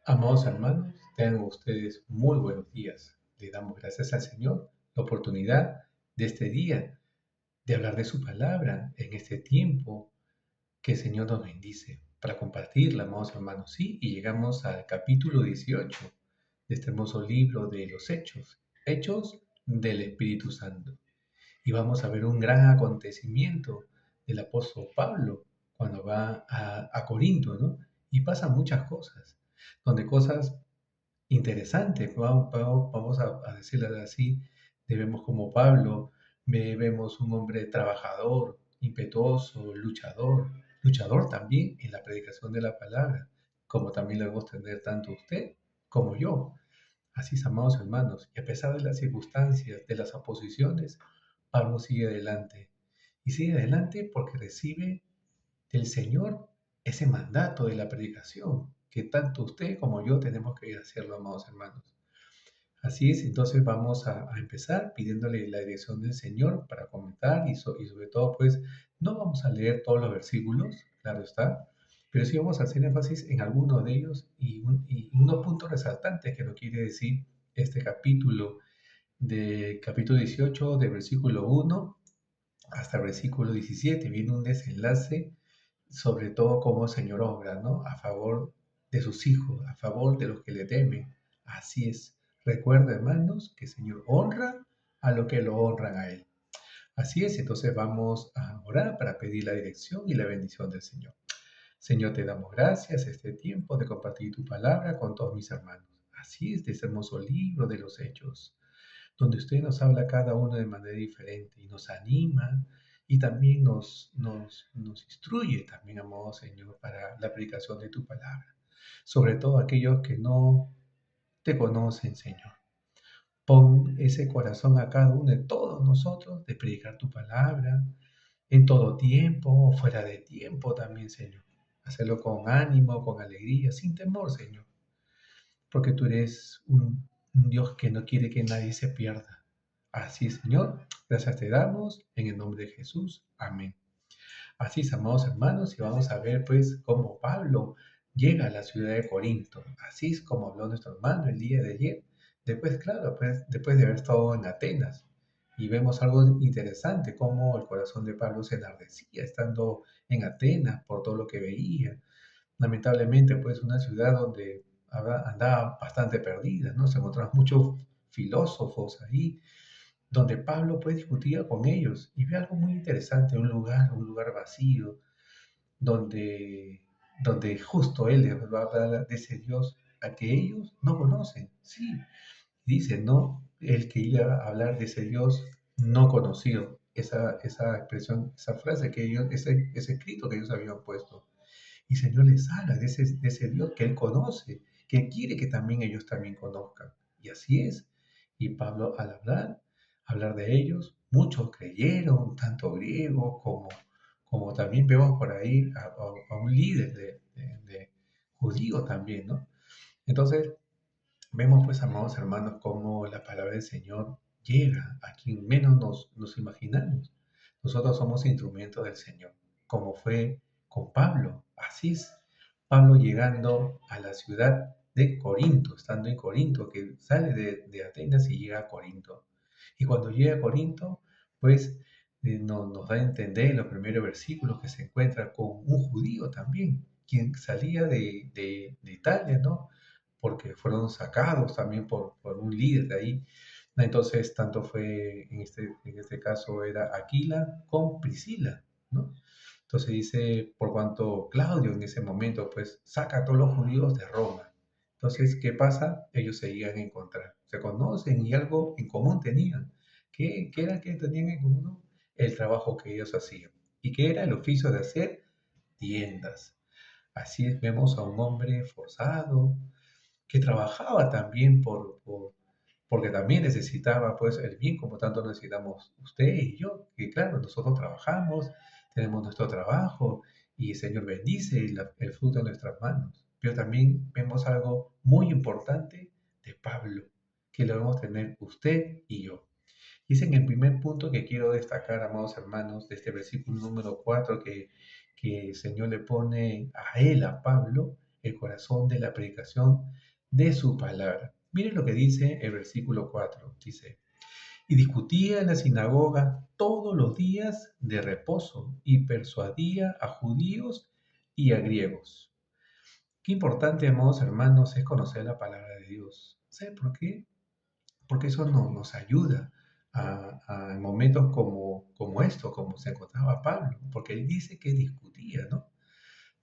Amados hermanos, tengan ustedes muy buenos días. Le damos gracias al Señor la oportunidad de este día, de hablar de su palabra en este tiempo que el Señor nos bendice para compartirla, amados hermanos. Sí, y llegamos al capítulo 18 de este hermoso libro de los Hechos, Hechos del Espíritu Santo. Y vamos a ver un gran acontecimiento del apóstol Pablo cuando va a Corinto, ¿no? Y pasan muchas cosas, donde cosas interesante, vamos a decirlo así, vemos como Pablo, vemos un hombre trabajador, impetuoso, luchador también en la predicación de la palabra, como también lo debemos tener tanto usted como yo. Así es, amados hermanos, y a pesar de las circunstancias, de las oposiciones, Pablo sigue adelante. Y sigue adelante porque recibe del Señor ese mandato de la predicación, que tanto usted como yo tenemos que hacerlo, amados hermanos. Así es, entonces vamos a empezar pidiéndole la dirección del Señor para comentar y sobre todo, pues, no vamos a leer todos los versículos, claro está, pero sí vamos a hacer énfasis en alguno de ellos y unos puntos resaltantes que nos quiere decir este capítulo, de capítulo 18, de versículo 1 hasta el versículo 17. Viene un desenlace sobre todo como Señor obra, ¿no? A favor de sus hijos, a favor de los que le temen. Así es. Recuerda, hermanos, que el Señor honra a los que lo honran a Él. Así es, entonces vamos a orar para pedir la dirección y la bendición del Señor. Señor, te damos gracias este tiempo de compartir tu palabra con todos mis hermanos. Así es, de ese hermoso libro de los Hechos, donde usted nos habla a cada uno de manera diferente y nos anima y también nos instruye también, amado Señor, para la aplicación de tu palabra. Sobre todo aquellos que no te conocen, Señor. Pon ese corazón a cada uno de todos nosotros de predicar tu palabra en todo tiempo o fuera de tiempo también, Señor. Hacerlo con ánimo, con alegría, sin temor, Señor, porque tú eres un Dios que no quiere que nadie se pierda. Así, Señor, gracias te damos en el nombre de Jesús. Amén. Así es, amados hermanos, y vamos a ver pues cómo Pablo llega a la ciudad de Corinto. Así es como habló nuestro hermano el día de ayer. Después, claro, pues después de haber estado en Atenas. Y vemos algo interesante, cómo el corazón de Pablo se enardecía estando en Atenas por todo lo que veía. Lamentablemente, pues una ciudad donde andaba bastante perdida, ¿no? Se encontraban muchos filósofos ahí, donde Pablo pues discutía con ellos y ve algo muy interesante, un lugar vacío, donde, donde justo él les va a hablar de ese Dios a que ellos no conocen. Sí, dice, ¿no? El que iba a hablar de ese Dios no conocido, esa expresión, esa frase que ellos, ese escrito que ellos habían puesto. Y Señor les habla de ese Dios que Él conoce, que quiere que también ellos también conozcan. Y así es. Y Pablo al hablar de ellos, muchos creyeron, tanto griegos como también vemos por ahí a un líder de judío también, ¿no? Entonces, vemos pues, amados hermanos, cómo la palabra del Señor llega a quien menos nos imaginamos. Nosotros somos instrumentos del Señor, como fue con Pablo. Así es, Pablo llegando a la ciudad de Corinto, estando en Corinto, que sale de Atenas y llega a Corinto. Y cuando llega a Corinto, pues nos da a entender en los primeros versículos que se encuentra con un judío también, quien salía de Italia, ¿no? Porque fueron sacados también por un líder de ahí. Entonces, tanto fue, en este caso era Aquila con Priscila, ¿no? Entonces dice, por cuanto Claudio en ese momento, pues, saca a todos los judíos de Roma. Entonces, ¿qué pasa? Ellos se iban a encontrar, se conocen y algo en común tenían. ¿Qué era que tenían en común? El trabajo que ellos hacían. ¿Y qué era el oficio de hacer? Tiendas. Así es, vemos a un hombre forzado, que trabajaba también porque también necesitaba pues el bien como tanto necesitamos usted y yo, que claro, nosotros trabajamos, tenemos nuestro trabajo y el Señor bendice el fruto de nuestras manos. Pero también vemos algo muy importante de Pablo, que lo debemos tener usted y yo. Y es en el primer punto que quiero destacar, amados hermanos, de este versículo número 4 que el Señor le pone a él, a Pablo, el corazón de la predicación de su palabra. Miren lo que dice el versículo 4. Dice, y discutía en la sinagoga todos los días de reposo y persuadía a judíos y a griegos. Qué importante, amados hermanos, es conocer la palabra de Dios. ¿Sabe por qué? Porque eso nos ayuda en momentos como esto, como se encontraba Pablo, porque él dice que discutía, ¿no?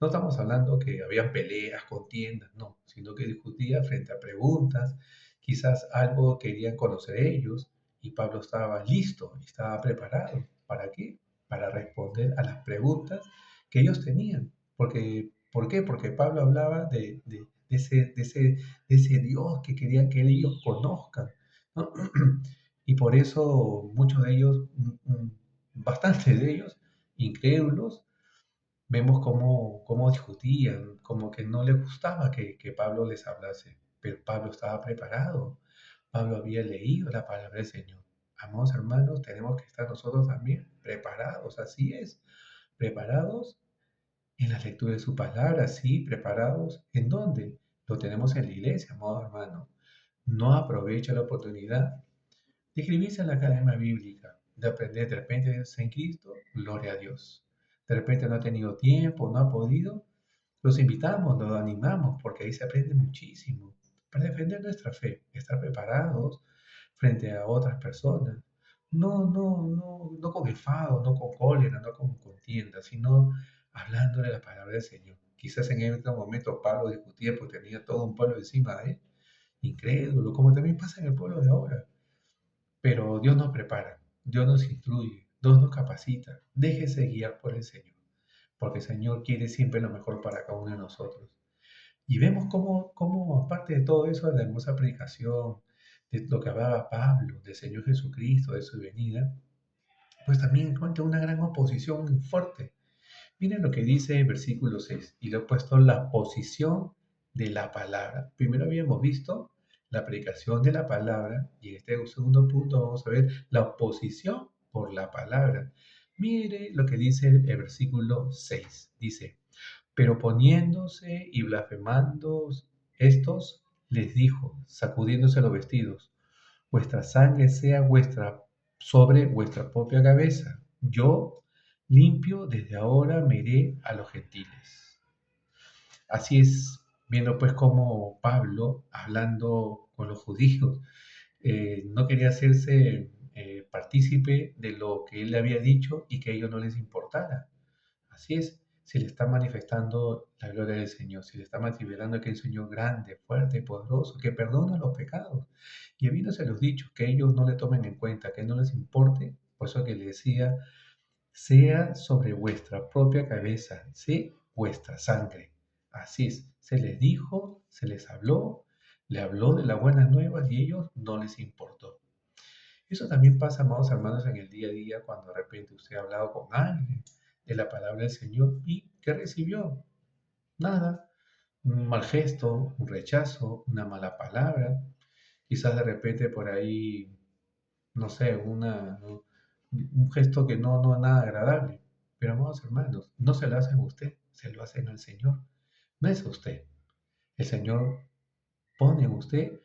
No estamos hablando que había peleas, contiendas, no, sino que discutía frente a preguntas, quizás algo querían conocer ellos y Pablo estaba listo, estaba preparado. ¿Para qué? Para responder a las preguntas que ellos tenían. ¿Por qué? Porque Pablo hablaba de ese Dios que querían que ellos conozcan, ¿no? Y por eso muchos de ellos, bastante de ellos, incrédulos, vemos cómo discutían, como que no les gustaba que Pablo les hablase, pero Pablo estaba preparado. Pablo había leído la palabra del Señor. Amados hermanos, tenemos que estar nosotros también preparados, así es, preparados en la lectura de su palabra, sí, preparados. ¿En dónde? Lo tenemos en la iglesia, amado hermano. No aprovecha la oportunidad de inscribirse en la academia bíblica, de aprender de repente en Cristo, gloria a Dios. De repente no ha tenido tiempo, no ha podido, los invitamos, los animamos, porque ahí se aprende muchísimo para defender nuestra fe, estar preparados frente a otras personas. No con enfado, no con cólera, no con contienda, sino hablándole la palabra del Señor. Quizás en este momento Pablo discutía porque tenía todo un pueblo encima de él, incrédulo, como también pasa en el pueblo de ahora. Pero Dios nos prepara, Dios nos instruye, Dios nos capacita. Déjese guiar por el Señor, porque el Señor quiere siempre lo mejor para cada uno de nosotros. Y vemos cómo aparte de todo eso, de la hermosa predicación, de lo que hablaba Pablo, del Señor Jesucristo, de su venida, pues también encuentra una gran oposición fuerte. Miren lo que dice el versículo 6, y le he puesto la posición de la palabra. Primero habíamos visto la predicación de la palabra, y en este segundo punto vamos a ver la oposición por la palabra. Mire lo que dice el versículo 6. Dice, pero poniéndose y blasfemando estos, les dijo, sacudiéndose los vestidos, vuestra sangre sea vuestra sobre vuestra propia cabeza. Yo limpio desde ahora me iré a los gentiles. Así es, viendo pues como Pablo, hablando con los judíos, no quería hacerse partícipe de lo que él le había dicho y que a ellos no les importara. Así es, se le está manifestando la gloria del Señor, se le está manifestando que es un Señor grande, fuerte, poderoso, que perdona los pecados. Y habiéndose los dichos, que ellos no le tomen en cuenta, que no les importe, por eso que le decía, sea sobre vuestra propia cabeza, sea vuestra sangre. Así es, se les dijo, se les habló, le habló de las buenas nuevas y ellos no les importó. Eso también pasa, amados hermanos, en el día a día cuando de repente usted ha hablado con alguien de la palabra del Señor y ¿qué recibió? Nada. Un mal gesto, un rechazo, una mala palabra, quizás de repente por ahí, no sé, un gesto que no es nada agradable. Pero amados hermanos, no se lo hacen a usted, se lo hacen al Señor. No es a usted. El Señor pone en usted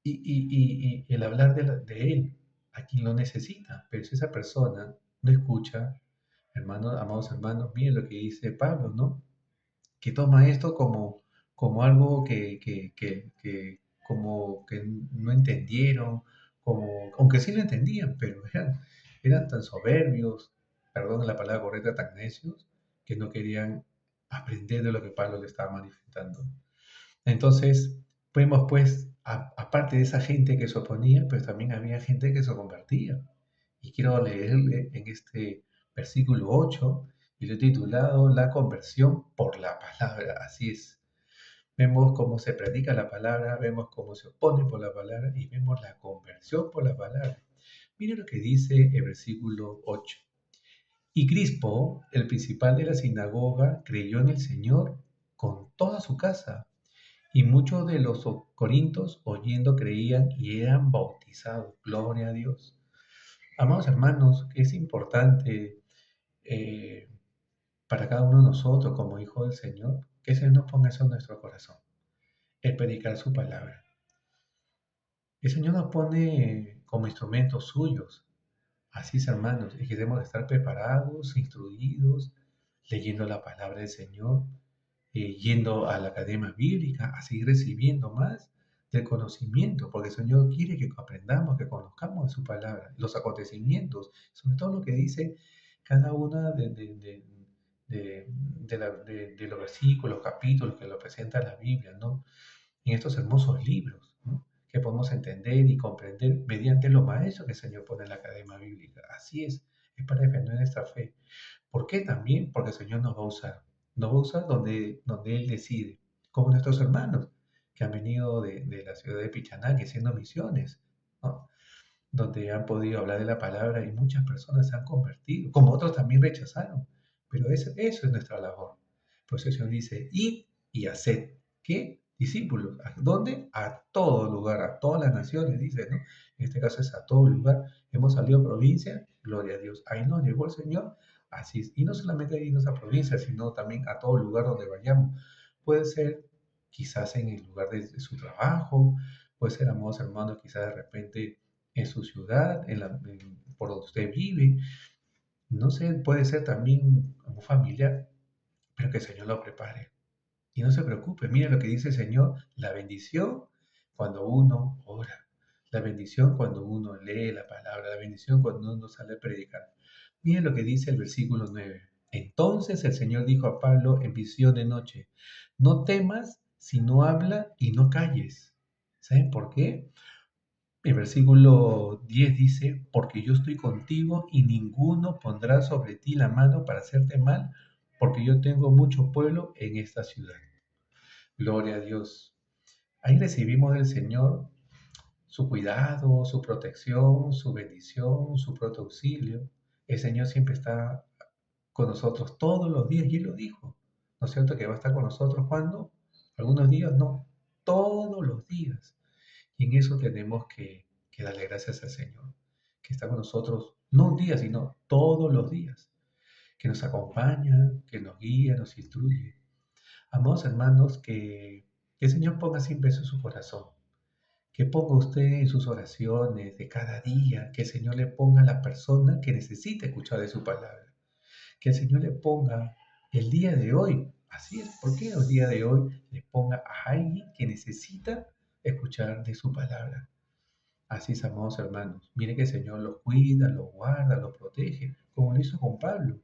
y el hablar de Él a quien lo necesita. Pero si esa persona no escucha, hermanos, amados hermanos, miren lo que dice Pablo, ¿no? Que toma esto como algo como que no entendieron, aunque sí lo entendían, pero eran tan soberbios, perdón la palabra correcta, tan necios, que no querían aprender de lo que Pablo le estaba manifestando. Entonces, vemos pues, aparte de esa gente que se oponía, pues también había gente que se convertía. Y quiero leerle en este versículo 8 y lo he titulado La conversión por la palabra. Así es. Vemos cómo se predica la palabra, vemos cómo se opone por la palabra y vemos la conversión por la palabra. Mire lo que dice el versículo 8. Y Crispo, el principal de la sinagoga, creyó en el Señor con toda su casa. Y muchos de los corintios oyendo creían y eran bautizados. Gloria a Dios. Amados hermanos, es importante para cada uno de nosotros como hijos del Señor Que el Señor nos ponga eso en nuestro corazón, el predicar su palabra. El Señor nos pone como instrumentos suyos. Así es, hermanos, y queremos estar preparados, instruidos, leyendo la palabra del Señor, yendo a la academia bíblica, a seguir recibiendo más del conocimiento, porque el Señor quiere que aprendamos, que conozcamos de su palabra, los acontecimientos, sobre todo lo que dice cada una de los versículos, capítulos que lo presenta la Biblia, ¿no? En estos hermosos libros, ¿no? Que podemos entender y comprender mediante los maestros que el Señor pone en la academia bíblica. Así es para defender nuestra fe. ¿Por qué también? Porque el Señor nos va a usar. Nos va a usar donde Él decide, como nuestros hermanos que han venido de la ciudad de Pichanaque haciendo misiones, ¿no? Donde han podido hablar de la palabra y muchas personas se han convertido, como otros también rechazaron. Pero eso es nuestra labor. Por eso el Señor dice, id y haced. ¿Qué? Discípulos. ¿A dónde? A todo lugar, a todas las naciones, dice, ¿no? En este caso es a todo lugar. Hemos salido a provincia, gloria a Dios. Ahí nos llevó el Señor. Así es. Y no solamente irnos a provincia, sino también a todo lugar donde vayamos. Puede ser quizás en el lugar de su trabajo, puede ser, amados hermanos, quizás de repente en su ciudad, por donde usted vive. No sé, puede ser también un familiar, pero que el Señor lo prepare. Y no se preocupe, mire lo que dice el Señor, la bendición cuando uno ora, la bendición cuando uno lee la palabra, la bendición cuando uno sale a predicar. Mire lo que dice el versículo 9. Entonces el Señor dijo a Pablo en visión de noche, no temas, sino habla y no calles. ¿Saben por qué? El versículo 10 dice, porque yo estoy contigo y ninguno pondrá sobre ti la mano para hacerte mal, porque yo tengo mucho pueblo en esta ciudad. Gloria a Dios. Ahí recibimos del Señor su cuidado, su protección, su bendición, su pronto auxilio. El Señor siempre está con nosotros todos los días y Él lo dijo. ¿No es cierto que va a estar con nosotros cuando? Algunos días no, todos los días. Y en eso tenemos que darle gracias al Señor, que está con nosotros no un día, sino todos los días, que nos acompaña, que nos guía, nos instruye. Amados hermanos, que el Señor ponga siempre eso en su corazón, que ponga usted en sus oraciones de cada día, que el Señor le ponga a la persona que necesita escuchar de su palabra, que el Señor le ponga el día de hoy, así es, ¿por qué el día de hoy le ponga a alguien que necesita escuchar de su palabra? Así es, amados hermanos. Mire que el Señor los cuida, los guarda, los protege, como lo hizo con Pablo.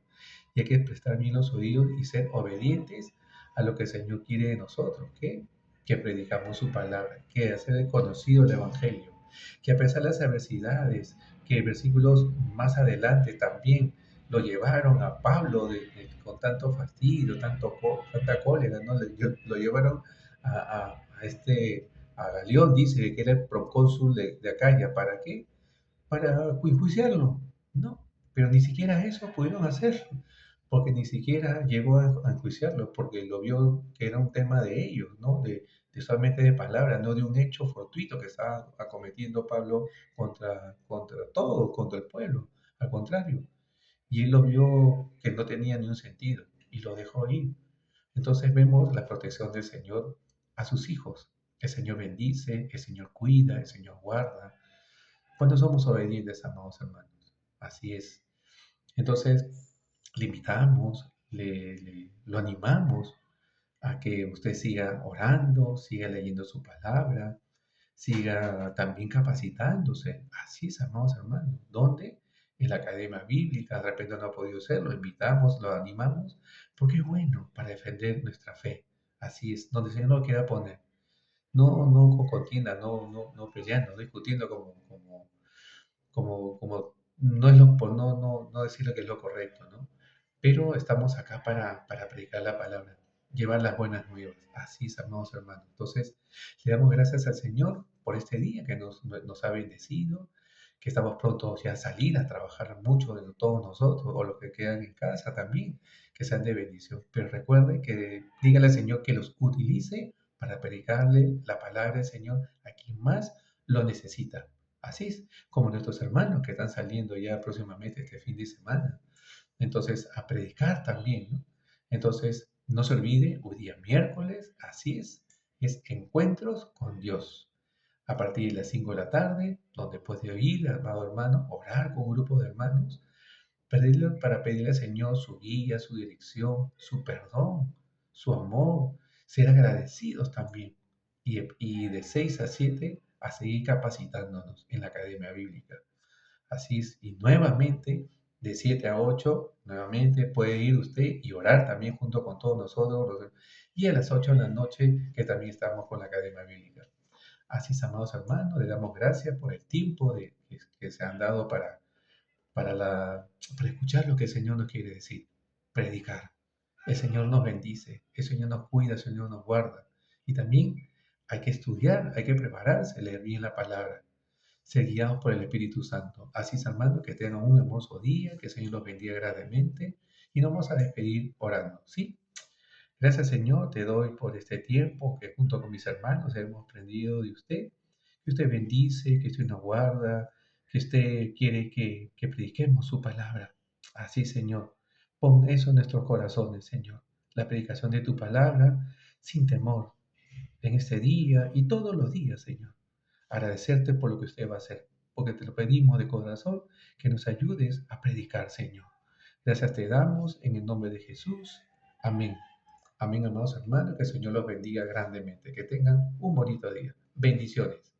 Y hay que prestar bien los oídos y ser obedientes a lo que el Señor quiere de nosotros, que predicamos su palabra, que hacer conocido el Evangelio, que a pesar de las adversidades, que versículos más adelante también lo llevaron a Pablo con tanto fastidio, tanta cólera, ¿no? Lo llevaron a Galión, dice que era el procónsul de Acaya. ¿Para qué? Para enjuiciarlo, ¿no? Pero ni siquiera eso pudieron hacer, porque ni siquiera llegó a enjuiciarlo, porque lo vio que era un tema de ellos, ¿no? De solamente de palabras, no de un hecho fortuito que estaba acometiendo Pablo contra todo, contra el pueblo, al contrario. Y él lo vio que no tenía ni un sentido y lo dejó ir. Entonces vemos la protección del Señor a sus hijos. El Señor bendice, el Señor cuida, el Señor guarda. Cuando somos obedientes, amados hermanos. Así es. Entonces, le invitamos, lo animamos a que usted siga orando, siga leyendo su palabra, siga también capacitándose. Así es, amados hermanos. ¿Dónde? En la academia bíblica. De repente no ha podido ser, lo invitamos, lo animamos, porque es bueno para defender nuestra fe. Así es, donde el Señor lo quiera poner. No con contienda, no peleando, no discutiendo como no es no decir lo que es lo correcto, ¿no? Pero estamos acá para predicar la palabra, llevar las buenas nuevas. Así es, amados hermanos. Entonces, le damos gracias al Señor por este día que nos ha bendecido, que estamos prontos ya a salir a trabajar mucho de todos nosotros, o los que quedan en casa también, que sean de bendición. Pero recuerde que dígale al Señor que los utilice para predicarle la palabra del Señor a quien más lo necesita. Así es, como nuestros hermanos que están saliendo ya próximamente este fin de semana. Entonces, a predicar también, ¿no? Entonces, No se olvide, hoy día miércoles, así es encuentros con Dios. A partir de las 5 de la tarde, donde puede oír, amado hermano, orar con un grupo de hermanos, para pedirle al Señor su guía, su dirección, su perdón, su amor, ser agradecidos también. Y de 6 a 7 a seguir capacitándonos en la Academia Bíblica. Así es, y nuevamente de 7 a 8, nuevamente puede ir usted y orar también junto con todos nosotros. Y a las 8 de la noche, que también estamos con la Academia Bíblica. Así es, amados hermanos, le damos gracias por el tiempo que se han dado para, para escuchar lo que el Señor nos quiere decir, predicar. El Señor nos bendice, el Señor nos cuida, el Señor nos guarda. Y también hay que estudiar, hay que prepararse, leer bien la palabra, ser guiados por el Espíritu Santo. Así es, hermanos, que tengan un hermoso día, que el Señor los bendiga grandemente y nos vamos a despedir orando, ¿sí? Gracias, Señor, te doy por este tiempo que junto con mis hermanos hemos aprendido de usted, que usted bendice, que usted nos guarda, que usted quiere que prediquemos su palabra. Así, Señor, pon eso en nuestros corazones, Señor, la predicación de tu palabra sin temor en este día y todos los días, Señor. Agradecerte por lo que usted va a hacer, porque te lo pedimos de corazón, que nos ayudes a predicar, Señor. Gracias te damos en el nombre de Jesús. Amén. Amén, amados hermanos, que el Señor los bendiga grandemente. Que tengan un bonito día. Bendiciones.